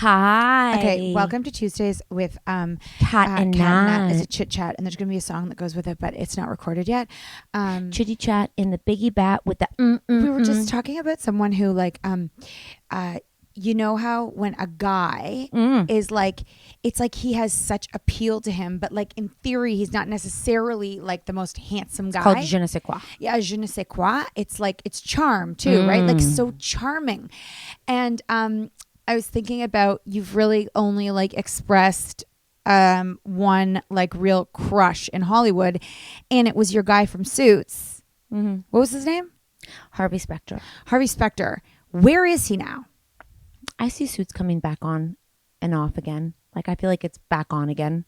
Hi. Okay, welcome to Tuesdays with Cat and Cat Nat. Nat. It's a chit chat, and there's going to be a song that goes with it, but it's not recorded yet. Chitty chat in the biggie bat with the We were just talking about someone who you know how when a guy is like, it's like he has such appeal to him, but like in theory he's not necessarily like the most handsome guy. called je ne sais quoi. Yeah, je ne sais quoi. It's like it's charm too, right? Like so charming. And I was thinking about, you've really only like expressed one like real crush in Hollywood, and it was your guy from Suits. What was his name? Harvey Specter. Harvey Specter. Where is he now? I see Suits coming back on and off again. Like I feel like it's back on again.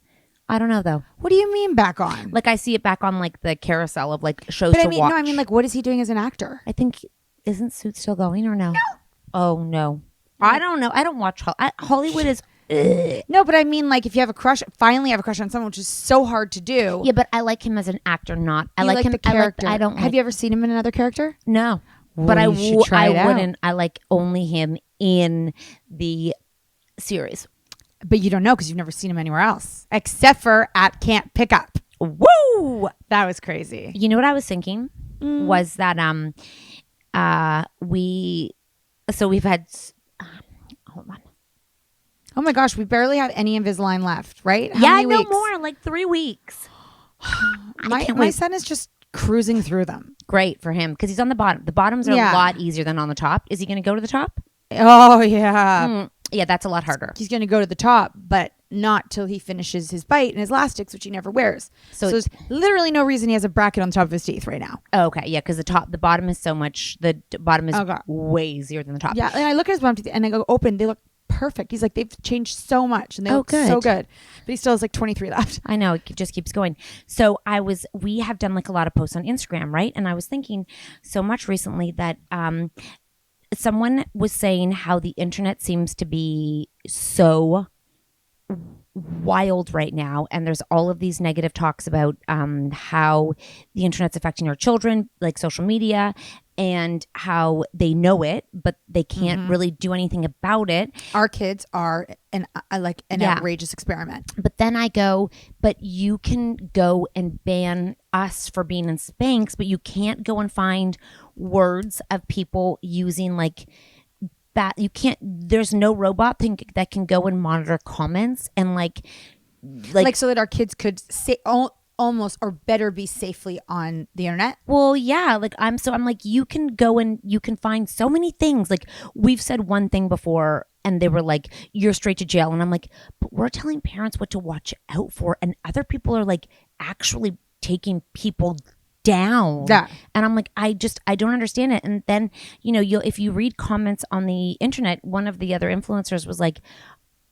I don't know though. What do you mean back on? Like I see it back on like the carousel of like shows But to I mean, watch. no, I mean like, what is he doing as an actor? I think isn't Suits still going or no? No. Oh no. I don't know. I don't watch Hollywood is. No, but I mean like if you have a crush, finally have a crush on someone, which is so hard to do. Yeah, but I like him as an actor. Not I You like him. the character. I don't. Have you ever seen him in another character? No. Well, But I you should try it out. wouldn't. I like only him in the series. But you don't know because you've never seen him anywhere else except for at Camp Pickup. Woo! That was crazy. You know what I was thinking was that we've had hold on. Oh my gosh, we barely have any Invisalign left, right? How Yeah, many no weeks? more. Like 3 weeks. My son is just cruising through them. Great for him because he's on the bottom. The bottoms are Yeah. a lot easier than on the top. Is he going to go to the top? Oh yeah. Yeah, that's a lot harder. He's going to go to the top, but not till he finishes his bite and his elastics, which he never wears. So there's literally no reason he has a bracket on the top of his teeth right now. Oh, okay, yeah, because the bottom is so much. The bottom is way easier than the top. Yeah, and I look at his bottom teeth and I go open. They look perfect. He's like, they've changed so much and they look so good. But he still has like 23 left. I know, it just keeps going. So we have done like a lot of posts on Instagram, right? And I was thinking so much recently that someone was saying how the internet seems to be so wild right now, and there's all of these negative talks about how the internet's affecting our children, like social media, and how they know it but they can't really do anything about it. Our kids are an outrageous experiment. But then I go, but you can go and ban us for being in Spanx, but you can't go and find words of people using like that. You can't, there's no robot thing that can go and monitor comments and like so that our kids could say almost or better be safely on the internet. Well, yeah, like I'm like, you can go and you can find so many things. Like we've said one thing before and they were like, you're straight to jail. And I'm like, but we're telling parents what to watch out for. And other people are like actually taking people down. Yeah. And I'm like, I don't understand it. And then, if you read comments on the internet, one of the other influencers was like,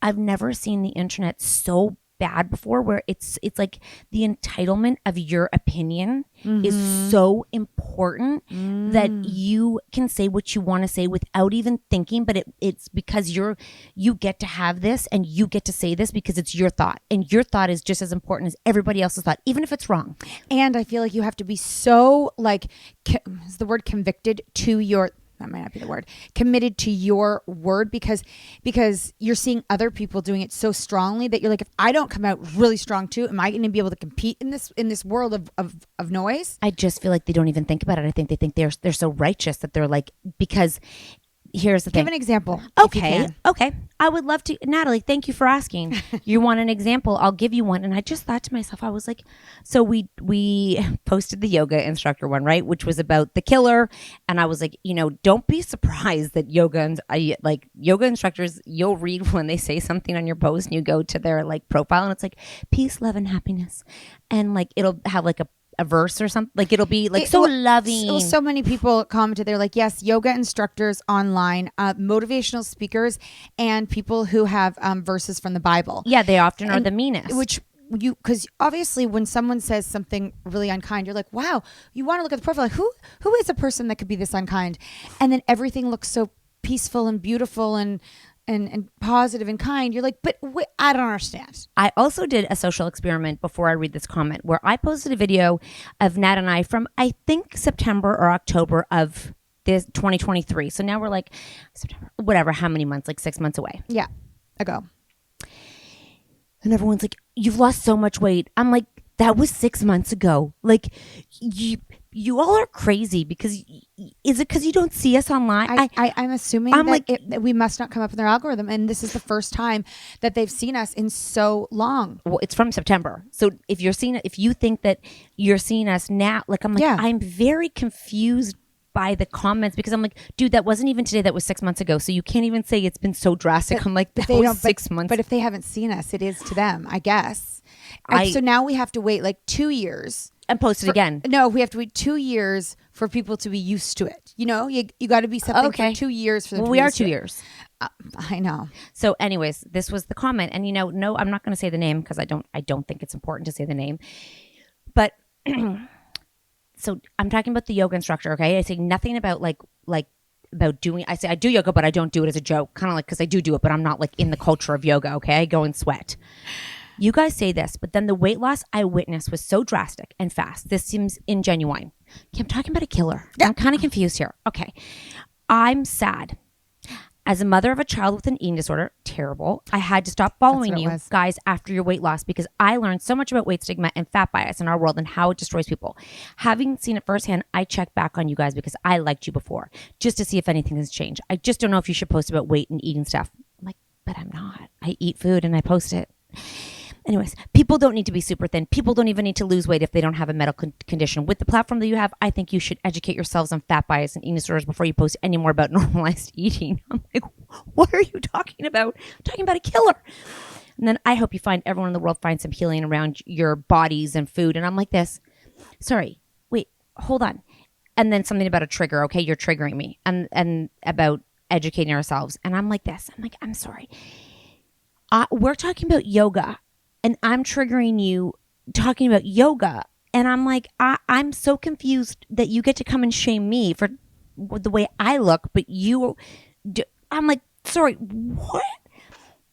I've never seen the internet so bad before, where it's like the entitlement of your opinion is so important that you can say what you want to say without even thinking, but it's because you get to have this and you get to say this because it's your thought, and your thought is just as important as everybody else's thought, even if it's wrong. And I feel like you have to be so like is the word convicted to your, that might not be the word, committed to your word, because you're seeing other people doing it so strongly that you're like, if I don't come out really strong too, am I going to be able to compete in this world of noise? I just feel like they don't even think about it. I think they think they're so righteous that they're like, because here's the thing. Give an example. Okay. I would love to. Natalie, thank you for asking. You want an example? I'll give you one. And I just thought to myself, I was like, so we posted the yoga instructor one, right? Which was about the killer. And I was like, don't be surprised that yoga instructors, you'll read when they say something on your post and you go to their like profile and it's like peace, love, and happiness. And like, it'll have like a verse or something, like it'll be like so loving. So many people commented, they're like, yes, yoga instructors online, motivational speakers, and people who have verses from the Bible. Yeah, they often are the meanest. Because obviously when someone says something really unkind, you're like, wow, you want to look at the profile, like who is a person that could be this unkind? And then everything looks so peaceful and beautiful and positive and kind. You're like, but wait, I don't understand. I also did a social experiment before I read this comment, where I posted a video of Nat and I from, I think, September or October of this 2023. So now we're like September, whatever, how many months, like 6 months away. Yeah. ago. And everyone's like, you've lost so much weight. I'm like, that was 6 months ago. Like, you all are crazy because is it because you don't see us online? I'm assuming that we must not come up in their algorithm, and this is the first time that they've seen us in so long. Well, it's from September, so if you think that you're seeing us now, like I'm like, Yeah. I'm very confused by the comments because I'm like, dude, that wasn't even today. That was 6 months ago. So you can't even say it's been so drastic. I'm like, that was 6 months. But if they haven't seen us, it is to them, I guess. So now we have to wait like 2 years. And post it again. No, we have to wait 2 years for people to be used to it. You know, you got to be something for 2 years for them to be used to it. We are 2 years. I know. So anyways, this was the comment. And no, I'm not going to say the name because I don't think it's important to say the name. But so I'm talking about the yoga instructor, okay? I say nothing about like about doing, I say I do yoga, but I don't do it as a joke. Kind of like, because I do it, but I'm not like in the culture of yoga, okay? I go and sweat. You guys say this, but then the weight loss I witnessed was so drastic and fast. This seems ingenuine. Okay, I'm talking about a killer. Yeah. I'm kind of confused here. Okay. I'm sad. As a mother of a child with an eating disorder, terrible, I had to stop following you guys after your weight loss because I learned so much about weight stigma and fat bias in our world and how it destroys people. Having seen it firsthand, I checked back on you guys because I liked you before, just to see if anything has changed. I just don't know if you should post about weight and eating stuff. I'm like, but I'm not. I eat food and I post it. Anyways, people don't need to be super thin. People don't even need to lose weight if they don't have a medical condition. With the platform that you have, I think you should educate yourselves on fat bias and eating disorders before you post any more about normalized eating. I'm like, what are you talking about? I'm talking about a killer. And then I hope you find everyone in the world finds some healing around your bodies and food. And I'm like this. Sorry, wait, hold on. And then something about a trigger. Okay, you're triggering me. And about educating ourselves. And I'm like this. I'm like, I'm sorry. We're talking about yoga. And I'm triggering you talking about yoga. And I'm like, I'm so confused that you get to come and shame me for the way I look. But I'm like, sorry, what?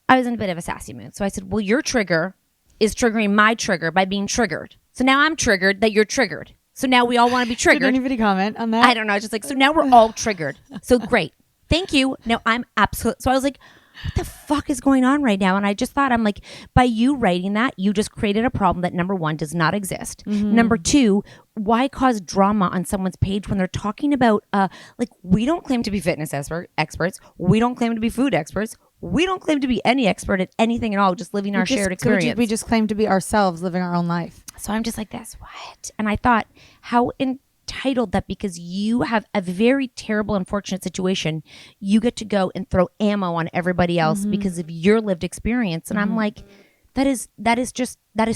I was in a bit of a sassy mood. So I said, well, your trigger is triggering my trigger by being triggered. So now I'm triggered that you're triggered. So now we all want to be triggered. Did anybody comment on that? I don't know. Just like, so now we're all triggered. So great. Thank you. Now I'm absolute. So I was like, what the fuck is going on right now? And I just thought, I'm like, by you writing that, you just created a problem that number one, does not exist. Mm-hmm. Number two, why cause drama on someone's page when they're talking about, like, we don't claim to be fitness experts. We don't claim to be food experts. We don't claim to be any expert at anything at all, just living our shared experience. We just claim to be ourselves living our own life. So I'm just like this, what? And I thought, how entitled that because you have a very terrible, unfortunate situation, you get to go and throw ammo on everybody else because of your lived experience. And I'm like, that is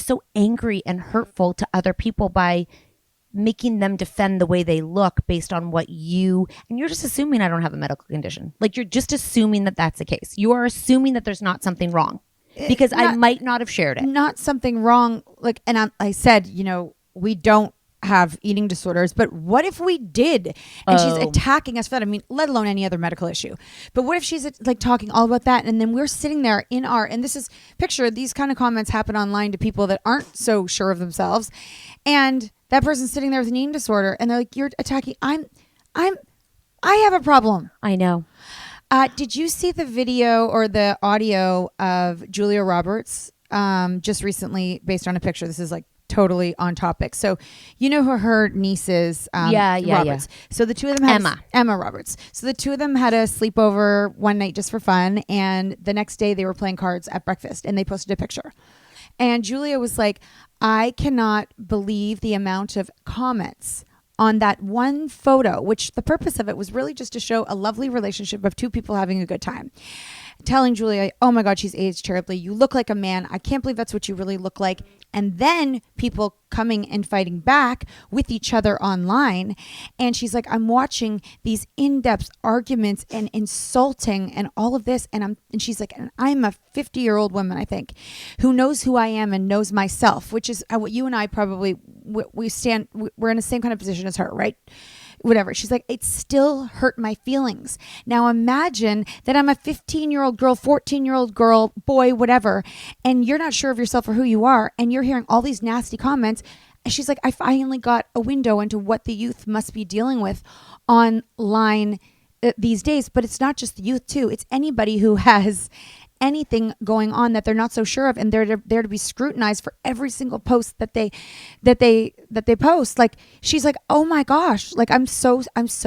so angry and hurtful to other people by making them defend the way they look based on what and you're just assuming I don't have a medical condition. Like, you're just assuming that that's the case. You are assuming that there's not something wrong because I might not have shared it. Not something wrong. Like, and I said, we don't have eating disorders, but what if we did? And she's attacking us for that. I mean, let alone any other medical issue. But what if she's like talking all about that, and then we're sitting there and this is picture these kind of comments happen online to people that aren't so sure of themselves, and that person's sitting there with an eating disorder, and they're like, "You're attacking." I have a problem. I know. Did you see the video or the audio of Julia Roberts just recently, based on a picture? This is like totally on topic. So you know who her niece is? Roberts. Yeah. So the two of them had Emma Roberts. So the two of them had a sleepover one night just for fun, and the next day they were playing cards at breakfast, and they posted a picture. And Julia was like, I cannot believe the amount of comments on that one photo, which the purpose of it was really just to show a lovely relationship of two people having a good time. Telling Julia, oh my God, she's aged terribly. You look like a man. I can't believe that's what you really look like. And then people coming and fighting back with each other online. And she's like, I'm watching these in-depth arguments and insulting and all of this. And she's like, and I'm a 50-year-old woman, I think, who knows who I am and knows myself, which is what you and I probably, we're in the same kind of position as her, right? Whatever. She's like, it still hurt my feelings. Now imagine that I'm a 15-year-old girl, 14-year-old girl, boy, whatever, and you're not sure of yourself or who you are, and you're hearing all these nasty comments. And she's like, I finally got a window into what the youth must be dealing with online these days. But it's not just the youth too. It's anybody who has anything going on that they're not so sure of, and they're there to be scrutinized for every single post that they post. Like, she's like, oh my gosh, like I'm so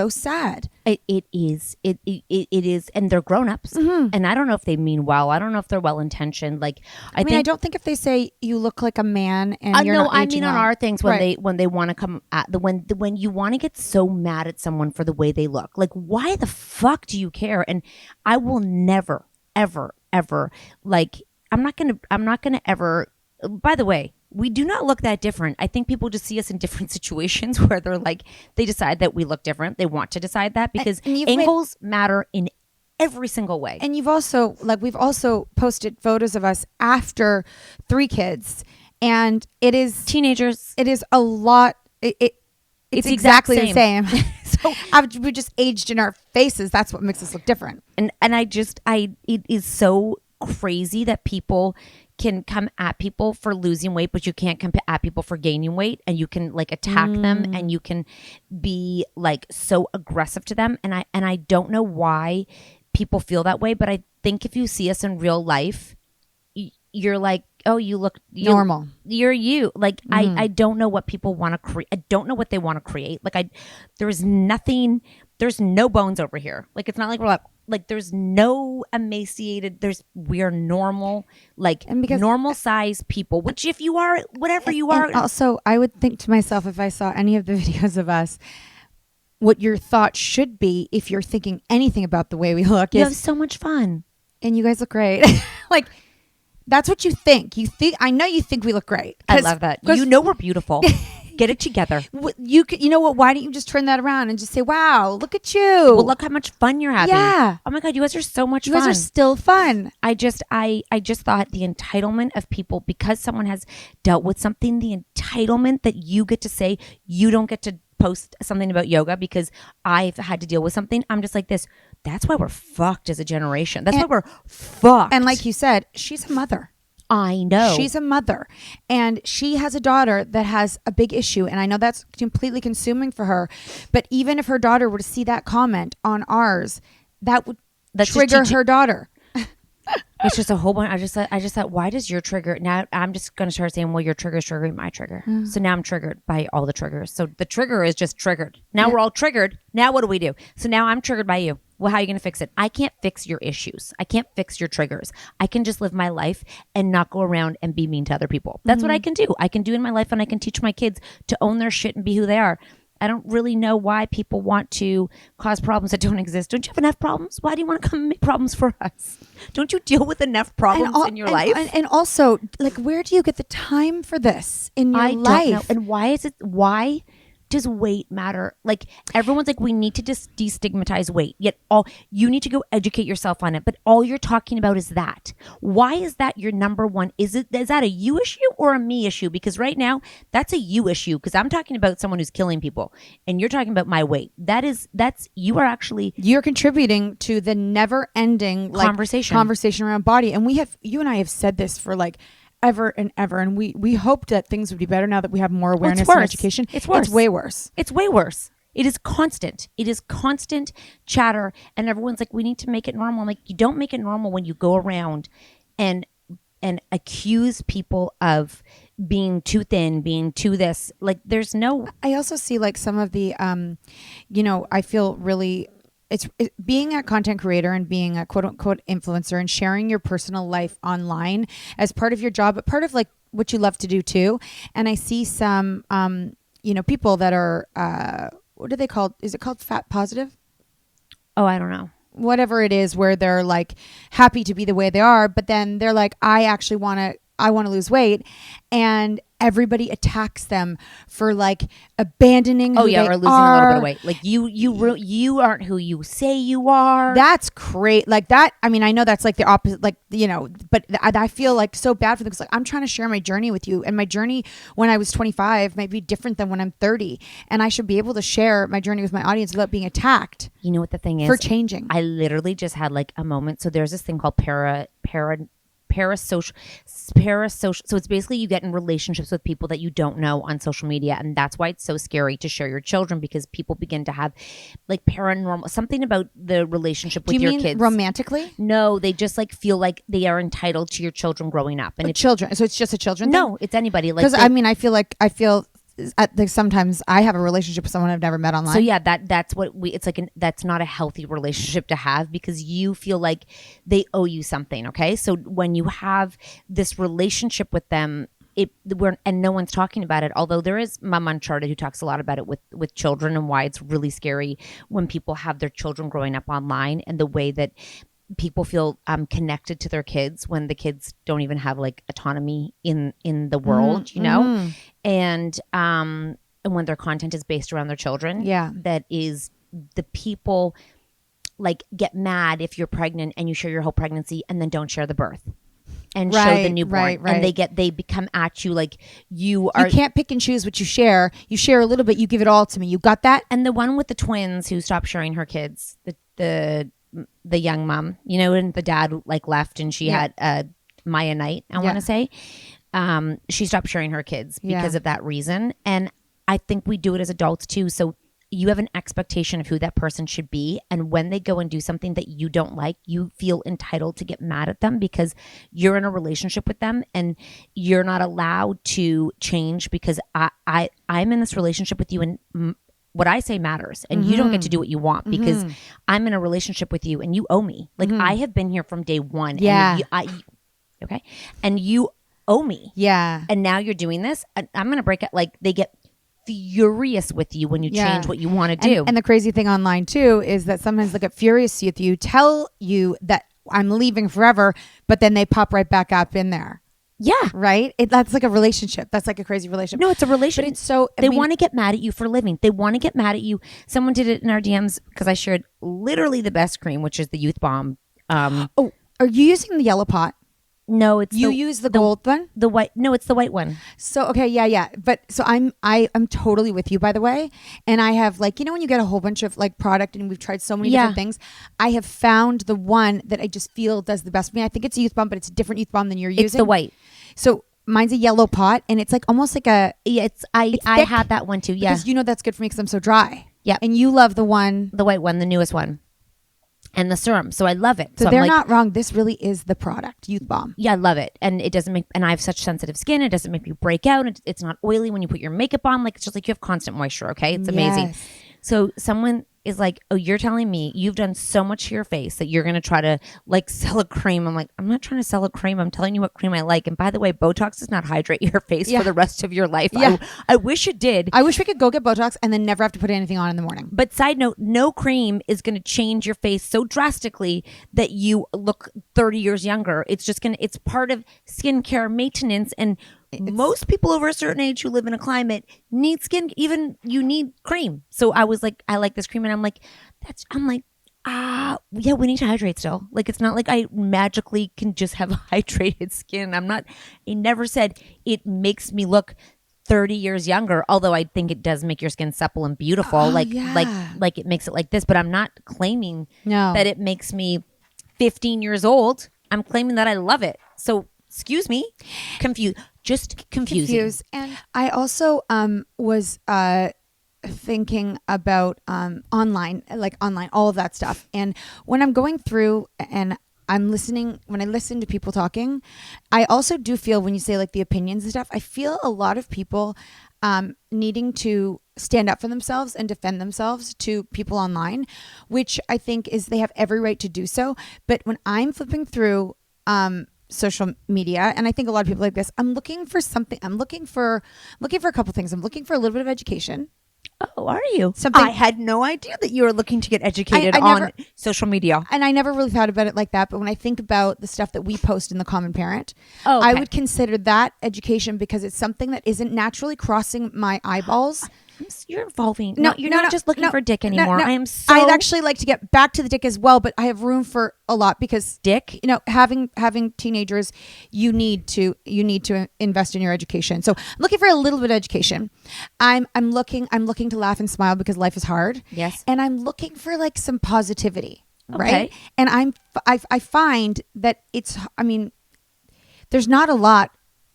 sad. It is, and they're grown-ups, and I don't know if they mean well. I don't know if they're well-intentioned. Like, I mean, I don't think if they say you look like a man and you're no, not I aging mean on well. our things when they want to come at when you want to get so mad at someone for the way they look. Like, why the fuck do you care? And I will never, ever, like, I'm not gonna ever. By the way, we do not look that different. I think people just see us in different situations where they're like, they decide that we look different. They want to decide that because angles matter in every single way. And you've also, like, we've also posted photos of us after 3 kids, and it is teenagers. It is a lot. It's exactly the same. So we just aged in our faces. That's what makes us look different. And it is so crazy that people can come at people for losing weight, but you can't come at people for gaining weight, and you can like attack them, and you can be like so aggressive to them. And I don't know why people feel that way, but I think if you see us in real life, you're like, oh, you look normal. You're you. Like, I don't know what people want to create. I don't know what they want to create. Like, there's no bones over here. Like, it's not like we're like there's no emaciated. We're normal, like, and because normal size people, which if you are, whatever you are. Also, I would think to myself, if I saw any of the videos of us, what your thought should be, if you're thinking anything about the way we look, you have so much fun. And you guys look great. Like, that's what you think. I know you think we look great. I love that. You know we're beautiful. Get it together. You know what? Why don't you just turn that around and just say, "Wow, look at you! Well, look how much fun you're having." Yeah. Oh my God, you guys are so much fun. You guys are still fun. I just thought the entitlement of people, because someone has dealt with something, the entitlement that you get to say you don't get to post something about yoga because I've had to deal with something. I'm just like this. That's why we're fucked as a generation. That's why we're fucked. And like you said, she's a mother. I know. She's a mother, and she has a daughter that has a big issue, and I know that's completely consuming for her. But even if her daughter were to see that comment on ours, that would trigger her daughter. It's just a whole bunch. I just thought, why does your trigger? Now I'm just going to start saying, well, your trigger is triggering my trigger. So now I'm triggered by all the triggers. So the trigger is just triggered. Now we're all triggered. Now what do we do? So now I'm triggered by you. Well, how are you going to fix it? I can't fix your issues. I can't fix your triggers. I can just live my life and not go around and be mean to other people. That's what I can do. I can do in my life, and I can teach my kids to own their shit and be who they are. I don't really know why people want to cause problems that don't exist. Don't you have enough problems? Why do you want to come and make problems for us? Don't you deal with enough problems in your life? And also, like, where do you get the time for this in your life? Don't know. And why does weight matter? Like, everyone's like, we need to just destigmatize weight. Yet you need to go educate yourself on it. But all you're talking about is that. Why is that your number one? Is that a you issue or a me issue? Because right now, that's a you issue. Because I'm talking about someone who's killing people, and you're talking about my weight. You're contributing to the never-ending conversation around body. And you and I have said this for like ever and ever, and we hoped that things would be better now that we have more awareness and education. It's worse. It's way worse. It's way worse. It is constant. It is constant chatter, and everyone's like, we need to make it normal. I'm like, you don't make it normal when you go around and accuse people of being too thin, being too this. Like, there's no. I also see like some of the I feel really it's being a content creator and being a quote unquote influencer and sharing your personal life online as part of your job, but part of like what you love to do too. And I see some, people that are, what are they called? Is it called fat positive? Oh, I don't know. Whatever it is, where they're like happy to be the way they are, but then they're like, I want to lose weight, and everybody attacks them for like abandoning who they are. Or losing a little bit of weight. Like you aren't who you say you are. That's great. Like that. I mean, I know that's like the opposite, like, but I feel like so bad for them because like I'm trying to share my journey with you, and my journey when I was 25 might be different than when I'm 30, and I should be able to share my journey with my audience without being attacked. You know what the thing is? For changing. I literally just had like a moment. So there's this thing called parasocial. So it's basically you get in relationships with people that you don't know on social media, and that's why it's so scary to share your children, because people begin to have like paranormal something about the relationship with Do you your mean kids. romantically? No, they just like feel like they are entitled to your children growing up, and But children. So it's just a children thing? no, it's anybody. Like Because I mean, I feel sometimes I have a relationship with someone I've never met online. so yeah, that's what we. It's like that's not a healthy relationship to have, because you feel like they owe you something. Okay, so when you have this relationship with them, and no one's talking about it. Although there is Mom Uncharted who talks a lot about it with children, and why it's really scary when people have their children growing up online, and the way that people feel connected to their kids when the kids don't even have like autonomy in the world, and when their content is based around their children. Yeah. That is, the people like get mad if you're pregnant and you share your whole pregnancy and then don't share the birth and show the newborn. Right. And they become at you like you are. You can't pick and choose what you share. You share a little bit, you give it all to me. You got that? And the one with the twins who stopped sharing her kids, the young mom, and the dad like left, and she had Maya Knight, I want to say. She stopped sharing her kids because of that reason. And I think we do it as adults too. So you have an expectation of who that person should be. And when they go and do something that you don't like, you feel entitled to get mad at them because you're in a relationship with them and you're not allowed to change, because I'm in this relationship with you, and what I say matters, and you don't get to do what you want because I'm in a relationship with you and you owe me. Like I have been here from day one. Yeah. Okay. And you owe me. Yeah. And now you're doing this. And I'm going to break it. Like they get furious with you when you change what you want to do. And the crazy thing online too is that sometimes they get furious with you, tell you that I'm leaving forever, but then they pop right back up in there. Yeah. Right? That's like a relationship. That's like a crazy relationship. No, it's a relationship. But it's so... They want to get mad at you for living. They want to get mad at you. Someone did it in our DMs because I shared literally the best cream, which is the Youth Bomb. Are you using the yellow pot? No, it's you use the gold one? The white. No, it's the white one. So okay, yeah. But so I'm totally with you, by the way. And I have like, when you get a whole bunch of like product and we've tried so many different things, I have found the one that I just feel does the best for me. I think it's a Youth Bomb, but it's a different Youth Bomb than you're using. It's the white. So mine's a yellow pot, and it's like almost like a... Yeah, I had that one too. Yeah, because that's good for me because I'm so dry. Yeah, and you love the white one, the newest one. And the serum. So I love it. So they're not wrong. This really is the product, Youth Bomb. Yeah, I love it. And it doesn't make, and I have such sensitive skin. It doesn't make me break out. It's not oily when you put your makeup on. Like, it's just like you have constant moisture. Okay. It's amazing. Yes. So someone is like, oh, you're telling me you've done so much to your face that you're going to try to like sell a cream. I'm like, I'm not trying to sell a cream. I'm telling you what cream I like. And by the way, Botox does not hydrate your face for the rest of your life. Yeah. I wish it did. I wish we could go get Botox and then never have to put anything on in the morning. But side note, no cream is going to change your face so drastically that you look 30 years younger. It's just it's part of skincare maintenance. And most people over a certain age who live in a climate need skin, even you need cream. So I was like, I like this cream. And I'm like, yeah, we need to hydrate still. Like, it's not like I magically can just have hydrated skin. I never said it makes me look 30 years younger, although I think it does make your skin supple and beautiful. Like it makes it like this, but I'm not claiming that it makes me 15 years old. I'm claiming that I love it. So excuse me, confusing. And I also was thinking about online, all of that stuff. And when I'm going through and when I listen to people talking, I also do feel, when you say like the opinions and stuff, I feel a lot of people needing to stand up for themselves and defend themselves to people online, which I think is they have every right to do so. But when I'm flipping through social media, and I think a lot of people like this, I'm looking for something. I'm looking for a couple things. I'm looking for a little bit of education. Oh, are you? I had no idea that you were looking to get educated on social media. And I never really thought about it like that. But when I think about the stuff that we post in the Common Parent, okay. I would consider that education because it's something that isn't naturally crossing my eyeballs. You're evolving. No, you're not just looking for dick anymore. No. I am so... I'd actually like to get back to the dick as well, but I have room for a lot because dick, having teenagers, you need to invest in your education. So I'm looking for a little bit of education. I'm looking to laugh and smile because life is hard. Yes. And I'm looking for like some positivity. Okay. Right. And I find that there's not a lot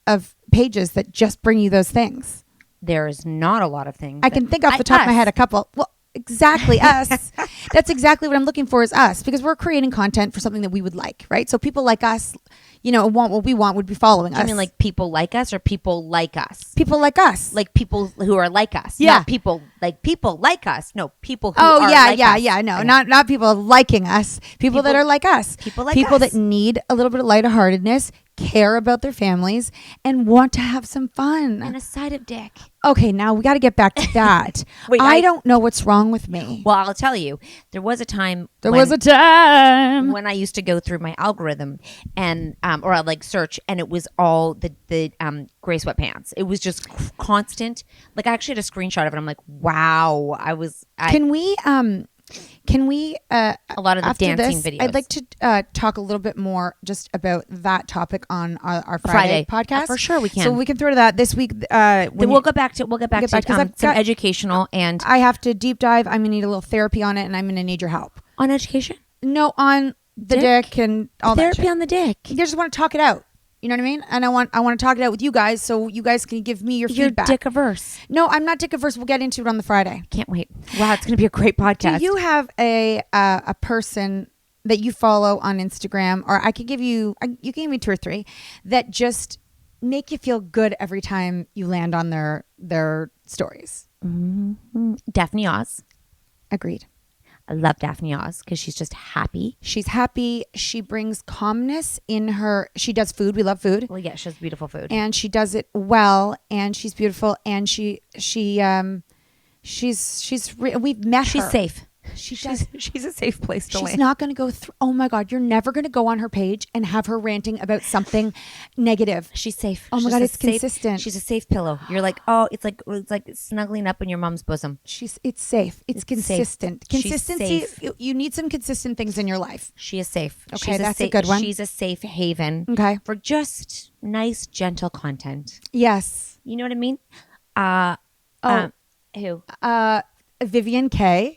of pages that just bring you those things. There is not a lot of things. I can think off the top of my head a couple. Well, exactly us. That's exactly what I'm looking for is us, because we're creating content for something that we would like, right? So people like us, want what we want, would be following us. I mean, like people like us or people like us? People like us. Like people who are like us. Yeah. Not people like us. No, people who are like us. No, not people liking us. People that are like us. People like people us. that need a little bit of lightheartedness, care about their families, and want to have some fun. And a side of dick. Okay, now we got to get back to that. Wait, I don't know what's wrong with me. Well, I'll tell you. There was a time when I used to go through my algorithm and or I'd like search, and it was all the gray sweatpants. It was just constant. Like I actually had a screenshot of it. I'm like, wow. Can we a lot of the after dancing this, videos. I'd like to talk a little bit more just about that topic on our Friday podcast. For sure we can. So we can throw to that this week. We'll get back to some got educational, and I have to deep dive. I'm gonna need a little therapy on it, and I'm gonna need your help. on education. No, on the dick and all that Therapy shit. on the dick. You just want to talk it out. You know what I mean? And I want to talk it out with you guys, so you guys can give me your You're feedback. dick averse. No, I'm not dick averse. We'll get into it on the Friday. Can't wait. Wow, it's going to be a great podcast. Do you have a person that you follow on Instagram, or I could give you? You can give me 2 or 3 that just make you feel good every time you land on their stories. Mm-hmm. Daphne Oz. Agreed. I love Daphne Oz because she's just happy. She's happy. She brings calmness in her. She does food. We love food. Well, yeah, she has beautiful food, And she does it well. And she's beautiful. And we've met her. she's safe. She's a safe place to She's land. not going to go through. Oh my God, you're never going to go on her page and have her ranting about something negative. She's safe. Oh my She's God, a it's consistent. She's a safe pillow. You're like, oh, it's like snuggling up in your mom's bosom. It's safe. It's consistent. Safe. Consistency. She's safe. You need some consistent things in your life. She is safe. Okay, She's that's a good one. She's a safe haven. Okay. For just nice, gentle content. Yes. You know what I mean? Who? Vivian K.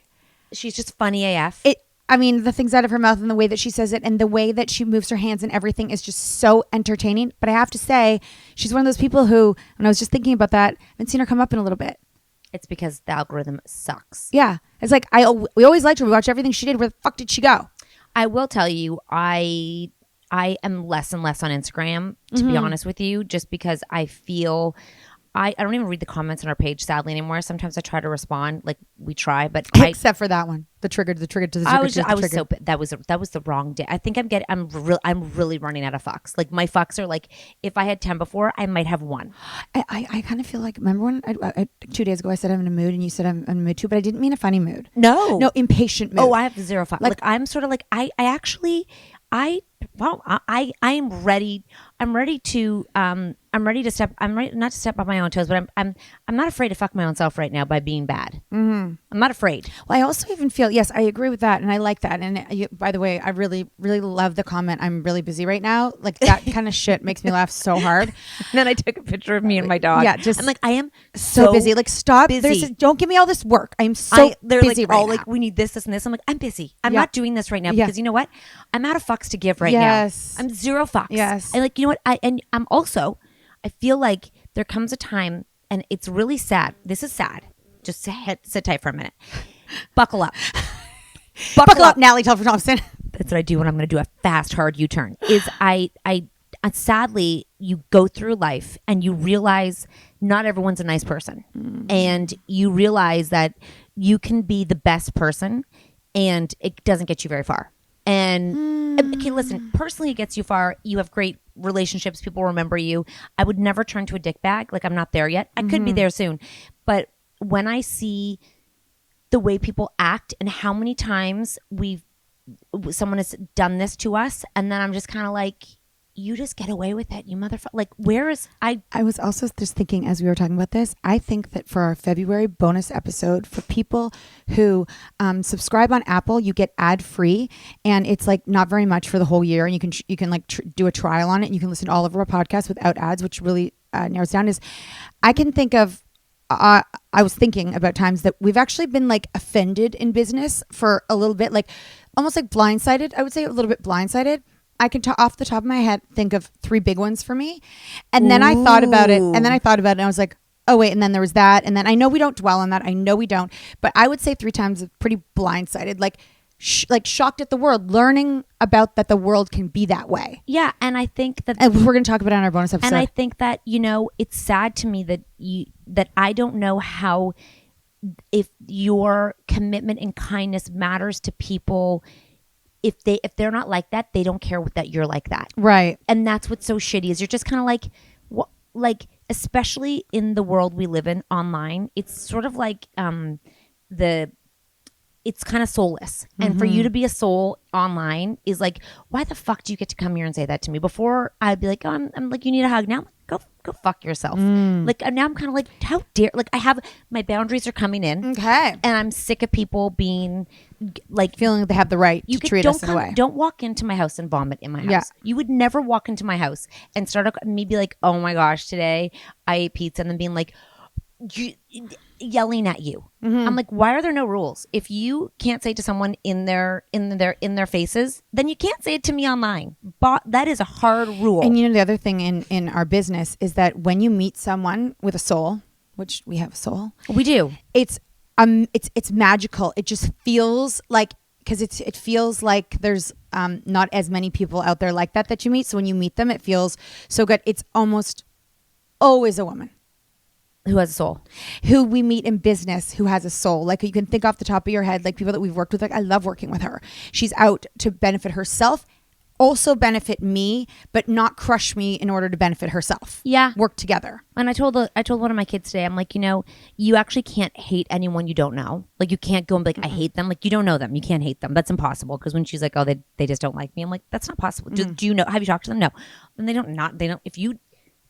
She's just funny AF. The things out of her mouth and the way that she says it and the way that she moves her hands and everything is just so entertaining. But I have to say, she's one of those people who, when I was just thinking about that, I haven't seen her come up in a little bit. It's because the algorithm sucks. Yeah. It's like, we always liked her. We watched everything she did. Where the fuck did she go? I will tell you, I am less and less on Instagram, to be honest with you, just because I feel... I don't even read the comments on our page, sadly, anymore. Sometimes I try to respond, like we try, but except for that one, the trigger to the trigger. That was the wrong day. I think I'm really running out of fucks. Like my fucks are like, if I had 10 before, I might have 1. I kind of feel like, remember when 2 days ago I said I'm in a mood and you said I'm in a mood too, but I didn't mean a funny mood. No, impatient mood. Oh, I have 0 fuck. Like I'm sort of like I am ready. I'm ready to step. I'm ready not to step on my own toes, but I'm not afraid to fuck my own self right now by being bad. Mm-hmm. I'm not afraid. Well, I also even feel, yes, I agree with that, and I like that. And by the way, I really, really love the comment. I'm really busy right now. Like that kind of shit makes me laugh so hard. And then I took a picture of me and my dog. Yeah, I'm like, I am so busy. Like, stop. Busy. Don't give me all this work. I'm so busy like, right now. Like, we need this, and this. I'm like, I'm busy. I'm not doing this right now because you know what? I'm out of fucks to give right now. I'm 0 fucks. Yes. I like, you know what? I feel like there comes a time, and it's really sad. This is sad. Just sit tight for a minute. Buckle up. Buckle up, Natalie Telford Thompson. That's what I do when I'm going to do a fast, hard U-turn. Is I sadly, you go through life and you realize not everyone's a nice person, and you realize that you can be the best person, and it doesn't get you very far. And okay, listen, personally, it gets you far. You have great relationships. People remember you. I would never turn to a dick bag. Like, I'm not there yet. I could be there soon. But when I see the way people act and how many times someone has done this to us, and then I'm just kind of like, you just get away with it, you motherfucker. Like, where is I was also just thinking as we were talking about this, I think that for our February bonus episode, for people who subscribe on Apple, you get ad free, and it's like not very much for the whole year, and you can like do a trial on it, and you can listen to all of our podcasts without ads, which really narrows down. Is I can think of I was thinking about times that we've actually been like offended in business for a little bit, like almost like blindsided. I would say a little bit blindsided. I can off the top of my head think of 3 big ones for me. And then I thought about it. And then I thought about it and I was like, oh wait, and then there was that. And then I know we don't dwell on that. I know we don't. But I would say 3 times pretty blindsided, like shocked at the world, learning about that the world can be that way. Yeah, and I think that, and we're going to talk about it on our bonus episode. And I think that, it's sad to me that I don't know how, if your commitment and kindness matters to people, if they're not like that, they don't care that you're like that. Right. And that's what's so shitty is you're just kind of like, what, especially in the world we live in online, it's sort of like it's kind of soulless. And for you to be a soul online is like, why the fuck do you get to come here and say that to me? Before I'd be like, oh, I'm like, you need a hug. Now go fuck yourself. Like now I'm kind of like, how dare, like I have, my boundaries are coming in. Okay. And I'm sick of people being like, feeling that they have the right to treat us in a way. Don't walk into my house and vomit in my house. Yeah. You would never walk into my house and start me be like, oh my gosh, today I ate pizza, and then being like, yelling at you. I'm like, why are there no rules? If you can't say it to someone in their faces, then you can't say it to me online. But that is a hard rule. And the other thing in our business is that when you meet someone with a soul, which we have a soul, we do. It's magical. It just feels like, because it feels like there's not as many people out there like that you meet. So when you meet them, it feels so good. It's almost always a woman. Who has a soul? Who we meet in business who has a soul. Like you can think off the top of your head, like people that we've worked with, like I love working with her. She's out to benefit herself, also benefit me, but not crush me in order to benefit herself. Yeah. Work together. And I told one of my kids today, I'm like, you actually can't hate anyone you don't know. Like you can't go and be like, I hate them. Like you don't know them. You can't hate them. That's impossible. Because when she's like, oh, they just don't like me. I'm like, that's not possible. Do you know? Have you talked to them? No. And they don't. If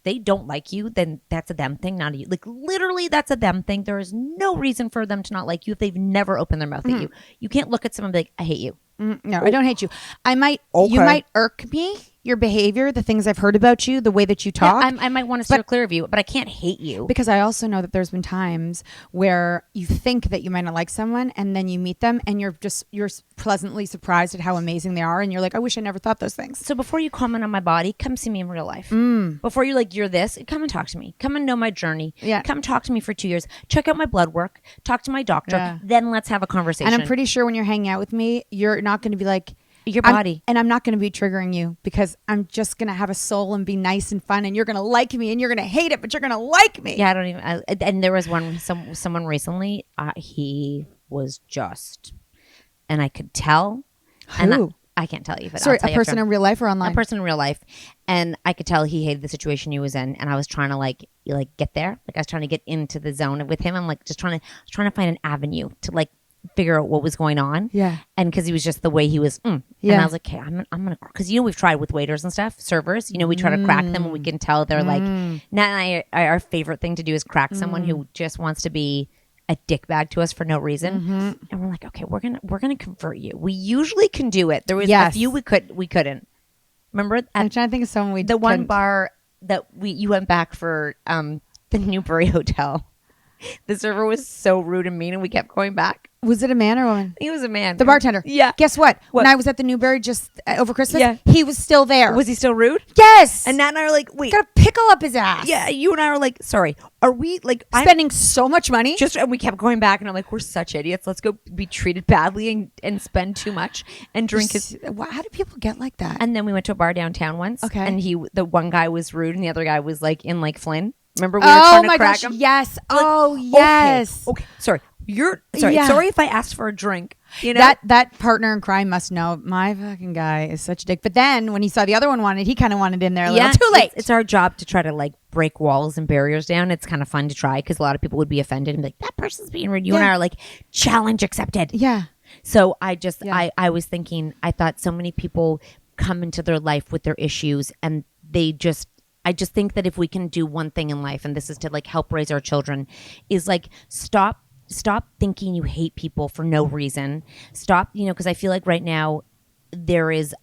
they don't like you, then that's a them thing, not a you. Like literally that's a them thing. There is no reason for them to not like you if they've never opened their mouth at you. You can't look at someone and be like, I hate you. No, I don't hate you. You might irk me, your behavior, the things I've heard about you, the way that you talk. Yeah, I might want to steer clear of you, but I can't hate you. Because I also know that there's been times where you think that you might not like someone and then you meet them and you're pleasantly surprised at how amazing they are. And you're like, I wish I never thought those things. So before you comment on my body, come see me in real life. Before you're this, come and talk to me. Come and know my journey. Yeah. Come talk to me for 2 years. Check out my blood work. Talk to my doctor. Yeah. Then let's have a conversation. And I'm pretty sure when you're hanging out with me, you're not going to be like, your body. And I'm not going to be triggering you because I'm just going to have a soul and be nice and fun and you're going to like me and you're going to hate it, but you're going to like me. Yeah, I don't even. And there was someone recently, he was just, and I could tell. Who? And I can't tell you. But Sorry, I'll tell a you person after. in real life or online? A person in real life. And I could tell he hated the situation he was in. And I was trying to like get there. Like I was trying to get into the zone with him. I'm like just trying to find an avenue to like figure out what was going on. Yeah. And because he was just the way he was. Yeah. And I was like, okay, I'm gonna, because we've tried with waiters and stuff, servers. We try to crack them and we can tell they're like. Nat and I, our favorite thing to do is crack someone who just wants to be a dickbag to us for no reason. And we're like, okay, we're gonna convert you. We usually can do it. There was a few we couldn't. Remember? I'm trying to think of someone the one bar that you went back for the Newbury Hotel. The server was so rude and mean, and we kept going back. Was it a man or a woman? He was a man. The bartender. Yeah. Guess what? When I was at the Newbury just over Christmas, Yeah. he was still there. Was he still rude? Yes. And Nat and I are like, wait. Gotta pickle up his ass. Yeah, you and I are like, sorry. Are we like spending so much money? And we kept going back, and I'm like, we're such idiots. Let's go be treated badly and spend too much and drink his. How do people get like that? And then we went to a bar downtown once. Okay. And the one guy was rude, and the other guy was like in like Flynn. Remember we were trying to crack him? Yes. Like, yes. Okay. Sorry. Sorry. Yeah. Sorry if I asked for a drink. That partner in crime must know my fucking guy is such a dick. But then when he saw the other one wanted, he kind of wanted in there a little too late. It's our job to try to like break walls and barriers down. It's kind of fun to try because a lot of people would be offended and be like, that person's being rude. You and I are like, challenge accepted. Yeah. So I just, I was thinking, I thought so many people come into their life with their issues and I just think that if we can do one thing in life, and this is to like help raise our children, is like stop thinking you hate people for no reason. Stop, because I feel like right now there is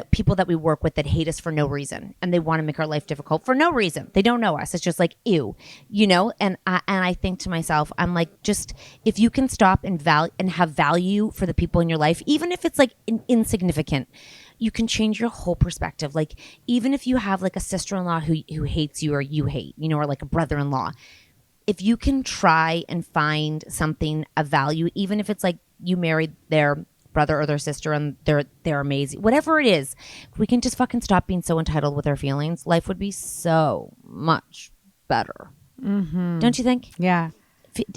people that we work with that hate us for no reason, and they want to make our life difficult for no reason. They don't know us. It's just like ew, And I think to myself, I'm like, just if you can stop and have value for the people in your life, even if it's like insignificant. you can change your whole perspective. Like, even if you have like a sister-in-law who hates you or you hate, you know, or like a brother-in-law, if you can try and find something of value, even if it's like you married their brother or their sister and they're amazing, whatever it is, if we can just fucking stop being so entitled with our feelings, life would be so much better. Don't you think? Yeah.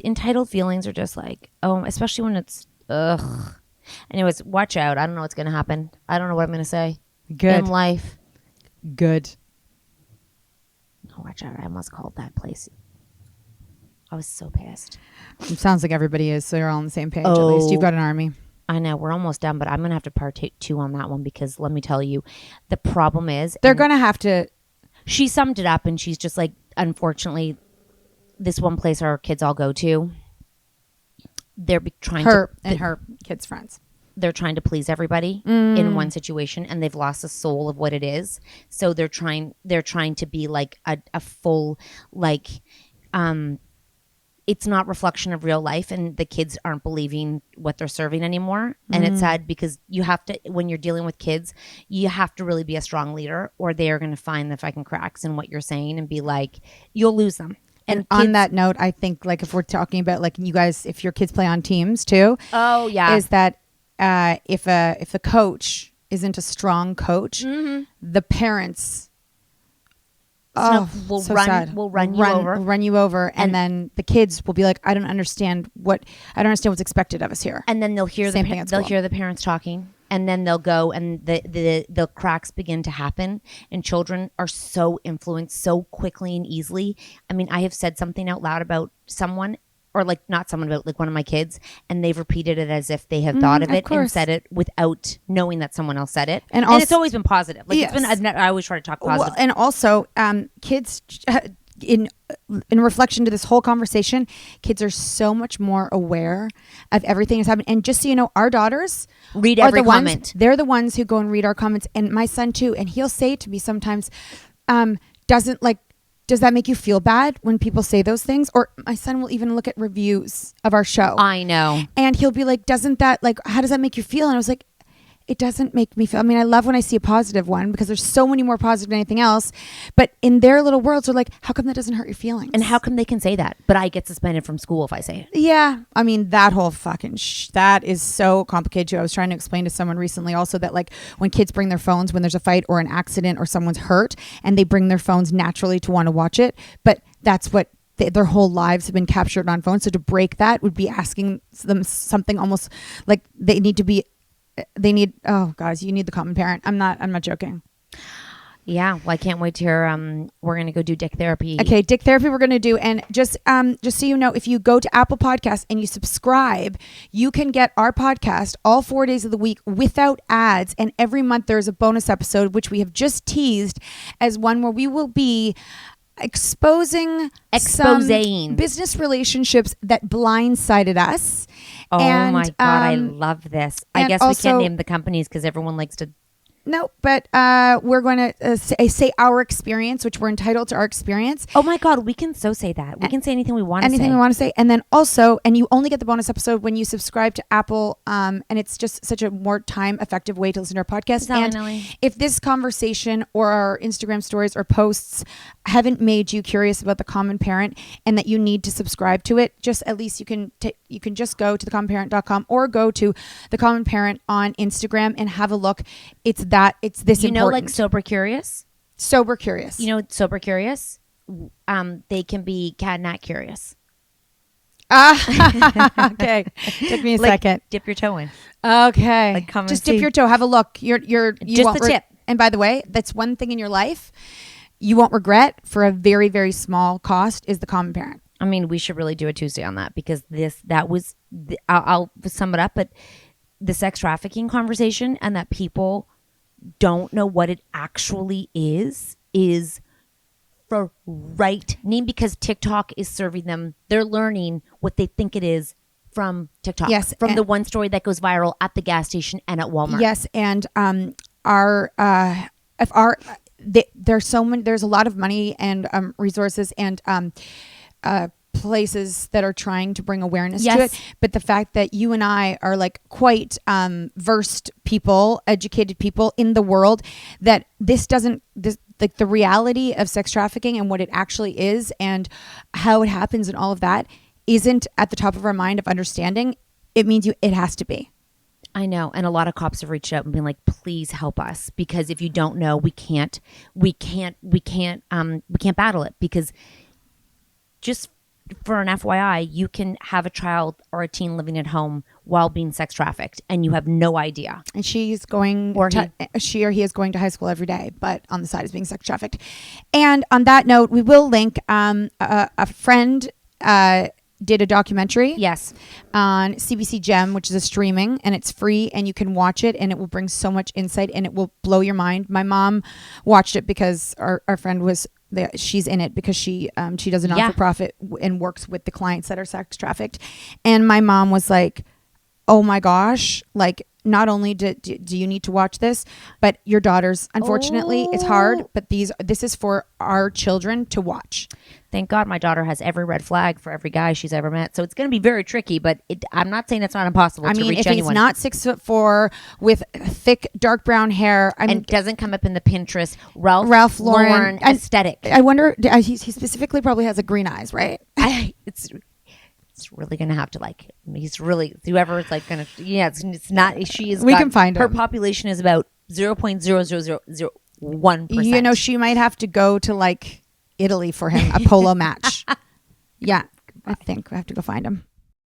Entitled feelings are just like, oh, especially when it's ugh. Anyways, watch out. I don't know what's gonna happen. I don't know what I'm gonna say. Good. In life. Good. Oh, watch out. I almost called that place. I was so pissed. It sounds like everybody is, so you're all on the same page. At least you've got an army. I know, we're almost done, but I'm going to have to partake too on that one, because let me tell you, the problem is... They're going to have to... She summed it up, and she's just like, unfortunately, this one place our kids all go to, they're trying her kids' friends. They're trying to please everybody in one situation, and they've lost the soul of what it is. So they're trying to be like a full, like... it's not reflection of real life, and the kids aren't believing what they're serving anymore. And it's sad, because you have to, when you're dealing with kids, you have to really be a strong leader, or they are going to find the fucking cracks in what you're saying and be like, you'll lose them. And on that note, I think, like, if we're talking about, like, you guys, if your kids play on teams too, oh yeah, is that if the coach isn't a strong coach, the parents will run you over, and then the kids will be like, I don't understand what's expected of us here. And then they'll hear the parents talking, and then they'll go, and the cracks begin to happen, and children are so influenced so quickly and easily. I mean, I have said something out loud about someone, or like not someone, but like one of my kids, and they've repeated it as if they have thought of it and said it without knowing that someone else said it. And it's always been positive. Like, yes. I always try to talk positive. Well, and also, kids, in reflection to this whole conversation, kids are so much more aware of everything that's happening. And just so you know, our daughters read every comment. They're the ones who go and read our comments, and my son too. And he'll say to me sometimes, does that make you feel bad when people say those things? Or my son will even look at reviews of our show. I know. And he'll be like, how does that make you feel? And I was like, it doesn't make me feel, I mean, I love when I see a positive one, because there's so many more positive than anything else. But in their little worlds, they're like, how come that doesn't hurt your feelings? And how come they can say that, but I get suspended from school if I say it? Yeah. I mean, that whole fucking that is so complicated too. I was trying to explain to someone recently also that, like, when kids bring their phones when there's a fight or an accident or someone's hurt, and they bring their phones naturally to want to watch it, but that's what their whole lives have been captured on phones. So to break that would be asking them something almost like oh guys, you need the common parent. I'm not joking. Yeah, well, I can't wait to hear. We're gonna go do dick therapy. Okay, dick therapy we're gonna do. And just so you know, if you go to Apple Podcasts and you subscribe, you can get our podcast all 4 days of the week without ads. And every month there's a bonus episode, which we have just teased as one where we will be exposing some business relationships that blindsided us. Oh my God, I love this. I guess we can't name the companies because everyone likes to. No, but we're going to say our experience, which we're entitled to our experience. Oh my God, we can so say that. We can say anything we want to say. Anything we want to say. And then also, and you only get the bonus episode when you subscribe to Apple. And it's just such a more time effective way to listen to our podcast. And if this conversation or our Instagram stories or posts haven't made you curious about the common parent and that you need to subscribe to it, just at least you can just go to thecommonparent.com or go to The Common Parent on Instagram and have a look. It's this important. Like Sober Curious? Sober Curious. Sober Curious? They can be Cat Nat Curious. Okay. Took me a second. Dip your toe in. Okay. Like, come just dip your toe. Have a look. You just the tip. And by the way, that's one thing in your life you won't regret for a very, very small cost is the common parent. I mean, we should really do a Tuesday on that because I'll sum it up, but the sex trafficking conversation and that people don't know what it actually is frightening because TikTok is serving them. They're learning what they think it is from TikTok. Yes. From the one story that goes viral at the gas station and at Walmart. Yes. And there's a lot of money and resources and places that are trying to bring awareness to Yes. it. But the fact that you and I are like quite versed people, educated people in the world, that this like the reality of sex trafficking and what it actually is and how it happens and all of that isn't at the top of our mind of understanding. It means it has to be. I know. And a lot of cops have reached out and been like, please help us, because if you don't know, we can't battle it. Because just for an FYI, you can have a child or a teen living at home while being sex trafficked and you have no idea. And she's going, Or she or he is going to high school every day, but on the side is being sex trafficked. And on that note, we will link a friend did a documentary Yes. on CBC Gem, which is a streaming, and it's free and you can watch it and it will bring so much insight and it will blow your mind. My mom watched it because our friend was there. She's in it because she does a not-for-profit and works with the clients that are sex trafficked. And my mom was like, oh my gosh, like, not only do you need to watch this, but your daughters, unfortunately, it's hard, but this is for our children to watch. Thank God my daughter has every red flag for every guy she's ever met. So it's going to be very tricky, but I'm not saying it's not impossible to reach anyone. If he's not 6'4" with thick dark brown hair and doesn't come up in the Pinterest Ralph Lauren aesthetic. I wonder, he specifically probably has a green eyes, right? It's really gonna have to he's really whoever's like gonna it's not she is we can find her him. Population is about 0.00001%. You know, she might have to go to like Italy for him, a polo match. Yeah, I think we have to go find him.